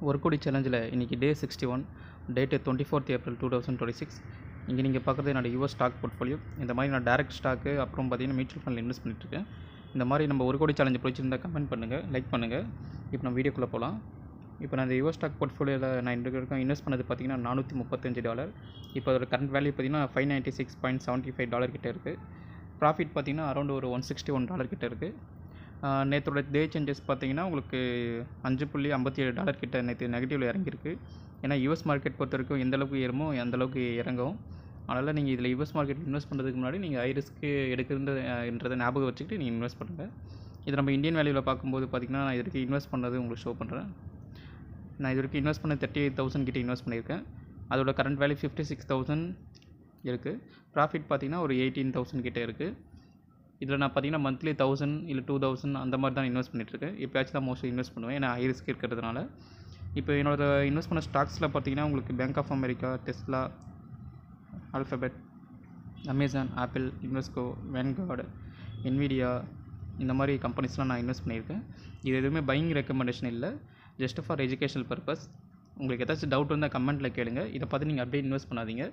ஒரு கோடி சேலஞ்சில் இன்றைக்கி டே 61 டேட்டு 24th April 2026. இங்கே நீங்கள் பார்க்குறது என்னோடய யூஎஸ் ஸ்டாக் போர்ட்ஃபோலியோ. இந்த மாதிரி நான் டேரக்ட் ஸ்டாக்கு அப்புறம் பார்த்தீங்கன்னா மியூச்சுவல் ஃபண்டில் இன்வெஸ்ட் பண்ணிட்டுருக்கேன். இந்த மாதிரி நம்ம ஒரு கோடி சேலஞ்சு பிடிச்சிருந்தால் கமெண்ட் பண்ணுங்கள், லைக் பண்ணுங்கள். இப்போ நம்ம வீடியோக்குள்ளே போகலாம். இப்போ நான் இந்த யூஎஸ் ஸ்டாக் போர்ட்ஃபோலியோவில் நான் இன்வெஸ்ட் பண்ணது பார்த்தீங்கன்னா $435. இப்போ அதோட கரண்ட் வேல்யூ பார்த்தீங்கன்னா $596.75 கிட்டே இருக்குது. ப்ராஃபிட் பார்த்தீங்கன்னா அரௌண்ட் ஒரு $161 கிட்டே இருக்குது. நேற்றோட டே சேஞ்சஸ் பார்த்தீங்கன்னா உங்களுக்கு $5.57 கிட்ட நேற்று நெகட்டிவில் இறங்கியிருக்கு. ஏன்னா யூஎஸ் மார்க்கெட் பொறுத்த வரைக்கும் எந்த அளவுக்கு ஏறுமோ அந்தளவுக்கு இறங்கும். அதனால் நீங்கள் இதில் யூஎஸ் மார்க்கெட் இன்வெஸ்ட் பண்ணுறதுக்கு முன்னாடி நீங்கள் ஹை ரிஸ்க்கு எடுக்கிறதுன்றதை ஞாபகம் வச்சுக்கிட்டு நீங்கள் இன்வெஸ்ட் பண்ணுங்கள். இது நம்ம இந்தியன் வேல்யூவில் பார்க்கும்போது பார்த்திங்கன்னா நான் இது வரைக்கும் இன்வெஸ்ட் பண்ணது உங்களுக்கு ஷோ பண்ணுறேன். நான் இது வரைக்கும் இன்வெஸ்ட் பண்ண 38,000 கிட்டே இன்வெஸ்ட் பண்ணியிருக்கேன். அதோட கரண்ட் வேல்யூ 56,000 இருக்குது. ப்ராஃபிட் பார்த்திங்கன்னா ஒரு 18,000 கிட்டே இருக்குது. இதில் நான் பார்த்தீங்கன்னா மந்த்லி 1000 இல்லை 2000 அந்த மாதிரி தான் இன்வெஸ்ட் பண்ணிட்டுருக்கேன். எப்போயாச்சும் தான் மோஸ்ட்லி இன்வெஸ்ட் பண்ணுவேன், ஏன்னா ஹை ரிஸ்க் இருக்கிறதுனால. இப்போ என்னோட இன்வெஸ்ட் பண்ண ஸ்டாக்ஸில் பார்த்தீங்கன்னா உங்களுக்கு Bank of America, Tesla, Alphabet, Amazon, Apple, Invesco, Vanguard, Nvidia இந்த மாதிரி கம்பெனிஸ்லாம் நான் இன்வெஸ்ட் பண்ணியிருக்கேன். இது எதுவுமே பையிங் ரெக்கமெண்டேஷன் இல்லை, ஜஸ்ட் ஃபார் எஜுகேஷனல் பர்பஸ். உங்களுக்கு ஏதாச்சும் டவுட் இருந்தால் கமெண்ட்டில் கேளுங்க. இதை பார்த்து நீங்கள் அப்படியே இன்வெஸ்ட் பண்ணாதீங்க.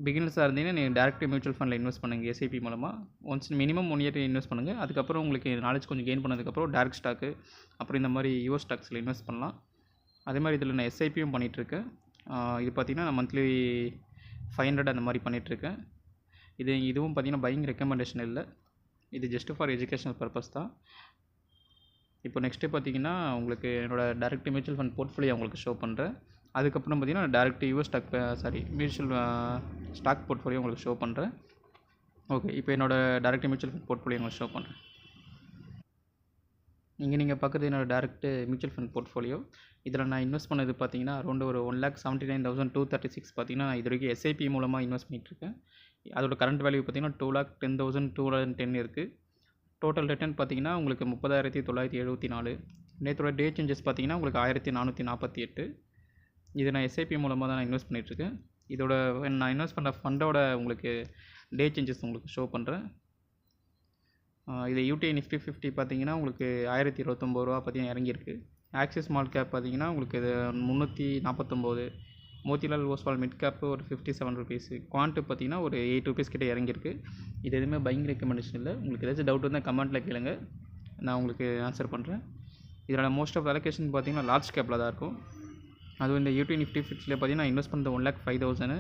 பிகினர்ஸாக இருந்தீங்கன்னா நீங்கள் டேரக்ட் மியூச்சுவல் ஃபண்டில் இன்வெஸ்ட் பண்ணுங்கள் எஸ்ஐபி மூலமாக. ஒன்ஸ் மினிமம் 1 year இன்வெஸ்ட் பண்ணுங்கள். அதுக்கப்புறம் உங்களுக்கு நாலேஜ் கொஞ்சம் கெயின் பண்ணதுக்கப்புறம் டேரக்ட் ஸ்டாக்கு அப்புறம் இந்த மாதிரி யூஎஸ் ஸ்டாக்ஸில் இன்வெஸ்ட் பண்ணலாம். அதே மாதிரி இதில் நான் எஸ்ஐபியும் பண்ணிகிட்ருக்கேன். இது பார்த்திங்கன்னா நான் மந்த்லி 500 அந்த மாதிரி பண்ணிகிட்ருக்கேன். இதுவும் பார்த்திங்கன்னா பையிங் ரெக்கமெண்டேஷன் இல்லை, இது ஜஸ்ட் ஃபார் எஜுகேஷனல் பர்பஸ் தான். இப்போ நெக்ஸ்ட்டு பார்த்திங்கன்னா உங்களுக்கு என்னோடய டேரக்ட் மியூச்சுவல் ஃபண்ட் போர்ட்ஃபோலியோ உங்களுக்கு ஷோ பண்ணுறேன். அதுக்கப்புறம் பார்த்திங்கன்னா direct US mutual stock portfolio உங்களுக்கு ஷோ பண்ணுறேன். ஓகே, இப்போ என்னோடய டேரக்ட் மியூச்சுவல் ஃபண்ட் போர்ட்ஃபோலியோ உங்களுக்கு ஷோ பண்ணுறேன். இங்கே நீங்கள் பார்க்குறது என்னோடய டேரக்ட் மியூச்சுவல் ஃபண்ட் போர்ட்ஃபோலியோ. இதில் நான் இன்வெஸ்ட் பண்ணது பார்த்தீங்கன்னா அரௌண்ட் ஒரு 1,79,236 பார்த்தீங்கன்னா இது வரைக்கும் எஸ்ஐபி மூலமாக இன்வெஸ்ட் பண்ணிகிட்ருக்கேன். அதோட கரண்ட் வேல்யூ பார்த்தீங்கன்னா 2,10,210 இருக்குது. டோட்டல் ரிட்டர்ன் பார்த்தீங்கன்னா உங்களுக்கு 30,974. நேற்றோட டே சேஞ்சஸ் பார்த்தீங்கன்னா உங்களுக்கு 1,448. இது நான் எஸ்ஐபி மூலமாக தான் நான் இன்வெஸ்ட் பண்ணிகிட்ருக்கேன். இதோட நான் இன்வெஸ்ட் பண்ண ஃபண்டோட உங்களுக்கு டே சேஞ்சஸ் உங்களுக்கு ஷோ பண்ணுறேன். இது யூடிஐ நிஃப்டி 50 பார்த்தீங்கன்னா உங்களுக்கு $1,029 பார்த்தீங்கன்னா இறங்கியிருக்கு. ஆக்சிஸ் ஸ்மால் கேப் பார்த்தீங்கன்னா உங்களுக்கு இது 349. மோத்திலால் ஓஸ்வால் மிட் கேப் ஒரு 57 rupees. குவான்ட்டு பார்த்தீங்கன்னா ஒரு 8 rupees கிட்டே இறங்கியிருக்கு. இது எதுவுமே பையிங் ரெக்கமெண்டேஷன் இல்லை. உங்களுக்கு ஏதாச்சும் டவுட் இருந்தால் கமெண்ட்டில் கேளுங்க, நான் உங்களுக்கு ஆன்சர் பண்ணுறேன். இதோட மோஸ்ட் ஆஃப் அலோகேஷன் பார்த்தீங்கன்னா லார்ஜ் கேப்பில் தான் இருக்கும். அதுவும் இந்த யூடிஐ நிஃப்டி 50 பார்த்தீங்கன்னா இன்வெஸ்ட் பண்ணது 1,05,000.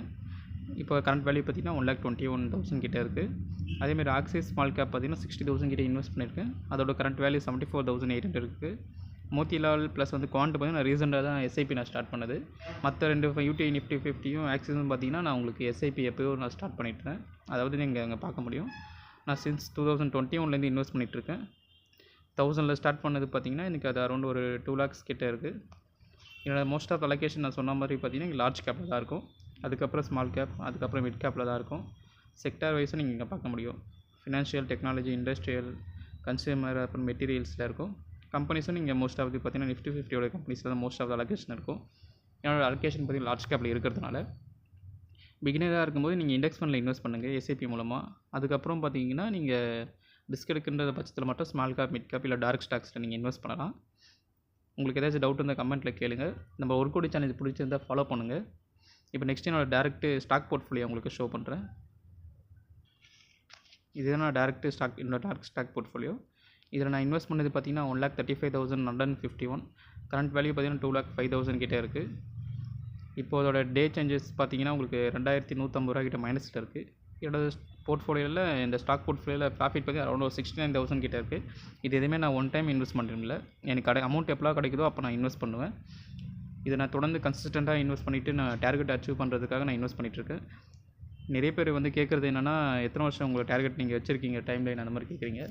இப்போ கரண்ட் வேல்யூ பார்த்தீங்கன்னா 1,21,000 கிட்டே இருக்குது. அதேமாதிரி ஆக்சிஸ் ஸ்மால் கேப் பார்த்தீங்கன்னா 60,000 கிட்டே இன்வெஸ்ட் பண்ணியிருக்கேன். அதோட கரண்ட் வேல்யூ 74,800 இருக்குது. மோத்திலால் ப்ளஸ் வந்து குவான்ட் பார்த்தீங்கன்னா ரீசெண்டாக தான் எஸ்ஐபி நான் ஸ்டார்ட் பண்ணது. மற்ற 2 யூடிஐ நிஃப்டி 50யும் ஆக்சிஸும் பார்த்தீங்கன்னா நான் உங்களுக்கு எஸ்ஐபி எப்போயோ நான் ஸ்டார்ட் பண்ணிட்டேன். அதாவது நீங்கள் அங்கே பார்க்க முடியும். நான் சின்ஸ் 2021 இன்வெஸ்ட் பண்ணிகிட்ருக்கேன். 1000 ஸ்டார்ட் பண்ணது பார்த்தீங்கன்னா எனக்கு அது அரௌண்ட் ஒரு 2 lakhs கிட்டே இருக்குது. என்னோடய மோஸ்ட் ஆஃப் அலோகேஷன் நான் சொன்ன மாதிரி பார்த்தீங்கன்னா இங்கே லார்ஜ் கேப்பில் தான் இருக்கும். அதுக்கப்புறம் ஸ்மால் கேப், அதுக்கப்புறம் மிட் கேப்பில் தான் இருக்கும். செக்டார் வைஸும் நீங்கள் இங்கே பார்க்க முடியும். ஃபினான்ஷியல், டெக்னாலஜி, இண்டஸ்ட்ரியல், கன்சியூமர், அப்புறம் மெட்டீரியல்ஸில் இருக்கும். கம்பெனிஸும் நீங்கள் மோஸ்ட் ஆஃப் பார்த்தீங்கன்னா நிஃப்டி 50 கம்பெனிஸில் தான் மோஸ்ட் ஆஃப் அலோகேஷன் இருக்கும். என்னோடய அலோகேஷன் பார்த்தீங்கன்னா லார்ஜ் கேப்பில் இருக்கிறதுனால பிகினராக இருக்கும்போது நீங்கள் இண்டெக்ஸ் ஃபண்டில் இன்வெஸ்ட் பண்ணுங்கள் எஸ்ஐபி மூலமாக. அதுக்கப்புறம் பார்த்தீங்கன்னா நீங்கள் ரிஸ்க் எடுக்கின்ற பட்சத்தில் மட்டும் ஸ்மால் கேப், மிட் கேப் இல்லை டார்க் ஸ்டாக்ஸில் நீங்கள் இன்வெஸ்ட் பண்ணலாம். உங்களுக்கு ஏதாச்சும் டவுட் இருந்தால் கமெண்ட்டில் கேளுங்க. நம்ம ஒரு கோடி சேனல் பிடிச்சிருந்தால் ஃபாலோ பண்ணுங்கள். இப்போ நெக்ஸ்ட் என்னோடய டேரக்ட் ஸ்டாக் போர்ட்ஃபோலியோ உங்களுக்கு ஷோ பண்ணுறேன். இதுதான் நான் டேரக்ட் ஸ்டாக், என்னோட டார்க் ஸ்டாக் போர்ட்ஃபோலியோ. இதில் நான் இன்வெஸ்ட் பண்ணது பார்த்தீங்கன்னா 1,35,151. கரண்ட் வேல்யூ பார்த்தீங்கன்னா 2,05,000 கிட்டே இருக்குது. இப்போ அதோட டே சேஞ்சஸ் பார்த்தீங்கன்னா உங்களுக்கு $2,150 கிட்ட மைனஸில் இருக்குது. என்னோட போர்ட்ஃபோலியோவில் இந்த ஸ்டாக் போர்ட்ஃபோலியோவில் ப்ராஃபிட் பார்த்தீங்கன்னா அரௌண்ட் ஒரு 69,000 கிட்டே இருக்குது. இது எதுவுமே நான் ஒன் டைம் இன்வெஸ்ட் பண்ணுறேன். எனக்கு அமௌண்ட் எப்போலாம் கிடைக்குதோ அப்போ நான் இன்வெஸ்ட் பண்ணுவேன். இதை நான் தொடர்ந்து கன்சிஸ்டண்ட்டாக இன்வெஸ்ட் பண்ணிவிட்டு நான் டார்கெட் அச்சீவ் பண்ணுறதுக்காக நான் இன்வெஸ்ட் பண்ணிகிட்ருக்கேன். நிறைய பேர் வந்து கேட்குறது என்னென்னா எத்தனை வருஷம் உங்களை டார்கெட் நீங்கள் வச்சுருக்கீங்க, டைம் லைன் அந்த மாதிரி கேட்குறீங்க.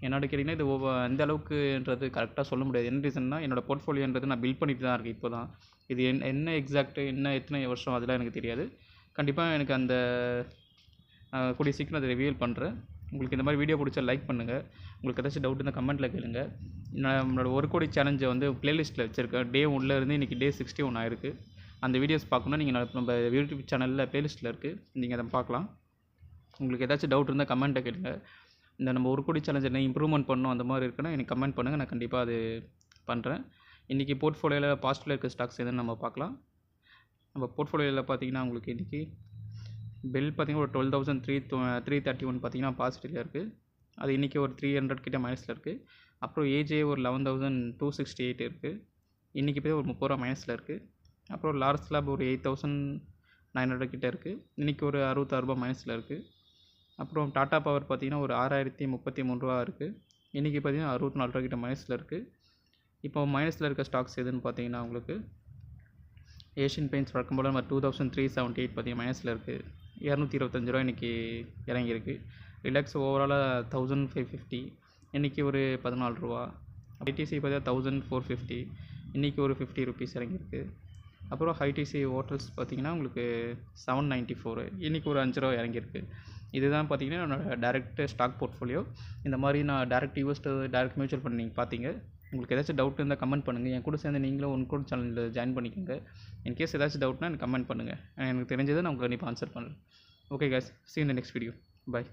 என்னோட கேட்டிங்கன்னா இது எந்த அளவுக்குன்றது கரெக்டாக சொல்ல முடியாது. என்ன ரீசன்னா என்னோடய போர்ட்ஃபோலியோன்றது நான் பில்ட் பண்ணிட்டு தான் இருக்கேன் இப்போ தான். இது என்ன எக்ஸாக்ட் எத்தனை வருஷம் அதெல்லாம் எனக்கு தெரியாது. கண்டிப்பாக எனக்கு அந்த கூடிய சீக்கிரம் அதை ரிவீல் பண்ணுறேன். உங்களுக்கு இந்த மாதிரி வீடியோ பிடிச்சா லைக் பண்ணுங்கள். உங்களுக்கு ஏதாச்சும் டவுட் இருந்தால் கமெண்ட்டில் கேளுங்க. நம்மளோட ஒரு கோடி சேலஞ்சை வந்து ப்ளேலிஸ்ட்டில் வச்சுருக்கேன். டே 1 இருந்து இன்றைக்கி டே 61 ஆயிருக்கு. அந்த வீடியோஸ் பார்க்கணுன்னா நீங்கள் நம்ம யூடியூப் சேனலில் ப்ளேலிஸ்ட்டில் இருக்குது, நீங்கள் அதை பார்க்கலாம். உங்களுக்கு ஏதாச்சும் டவுட் இருந்தால் கமெண்ட்டை கேளுங்க. இந்த நம்ம ஒரு கோடி சேலஞ்ச் என்ன இம்ப்ரூவ்மெண்ட் பண்ணணும் அந்த மாதிரி இருக்குன்னா எனக்கு கமெண்ட் பண்ணுங்கள், நான் கண்டிப்பாக அது பண்ணுறேன். இன்றைக்கி போர்ட்ஃபோலியோவில் பாசிட்டிவில் இருக்க ஸ்டாக்ஸ் எதுன்னு நம்ம பார்க்கலாம். நம்ம போர்ட்ஃபோலியோவில் பார்த்தீங்கன்னா உங்களுக்கு இன்றைக்கி பெல் பார்த்திங்கன்னா ஒரு 12,331 பார்த்தீங்கன்னா பாசிட்டிவில் இருக்குது. அது இன்றைக்கி ஒரு 300 கிட்ட மைனஸில் இருக்குது. அப்புறம் ஏஜே ஒரு 11,268 இருக்குது. இன்றைக்கி போய் ஒரு 30 ரூபா மைனஸில் இருக்குது. அப்புறம் லார்ஜ் ஸ்லாப் ஒரு 8,900 கிட்ட இருக்குது. இன்றைக்கி ஒரு 66 ரூபா மைனஸில் இருக்குது. அப்புறம் டாடா பவர் பார்த்திங்கன்னா ஒரு 6,033 ரூபா இருக்குது. இன்றைக்கி பார்த்திங்கன்னா 64 ரூபா கிட்ட மைனஸில் இருக்குது. இப்போ மைனஸில் இருக்க ஸ்டாக்ஸ் எதுன்னு பார்த்தீங்கன்னா உங்களுக்கு ஏஷியன் பெயிண்ட்ஸ் வழக்கம் போல் நம்ம 2,378 பார்த்தீங்கன்னா மைனஸில் இருக்குது. 225 ரூபா இன்றைக்கி இறங்கியிருக்கு. ரிலாக்ஸ் ஓவராலாக 1,550, இன்றைக்கி ஒரு 14 ரூபா. ஐடிசி பார்த்தீங்கன்னா 1,450, இன்றைக்கி ஒரு 50 ருபீஸ் இறங்கியிருக்கு. அப்புறம் ஹைடிசி ஹோட்டல்ஸ் பார்த்திங்கன்னா உங்களுக்கு 794, இன்றைக்கி ஒரு 5 ரூபா இறங்கியிருக்கு. இதுதான் பார்த்திங்கன்னா என்னோடய டேரெக்ட் ஸ்டாக் போர்ட்ஃபோலியோ. இந்த மாதிரி நான் டேரெக்ட் யூஎஸ்டு டேரெக்ட் மியூச்சுவல் ஃபண்ட் நீங்கள் பார்த்தீங்க. உங்களுக்கு ஏதாச்சும் டவுட் இருந்தால் கமெண்ட் பண்ணுங்கள். என் கூட சேர்ந்து நீங்களும் ஒன்கோட் சேனலில் ஜாயின் பண்ணிக்கோங்க. இன்கேஸ் ஏதாச்சும் டவுட்னா எனக்கு கமெண்ட் பண்ணுங்கள். எனக்கு தெரிஞ்சதை நான் உங்களுக்கு கண்டிப்பாக ஆன்சர் பண்ணுறேன். Okay guys, see you in the next video. Bye.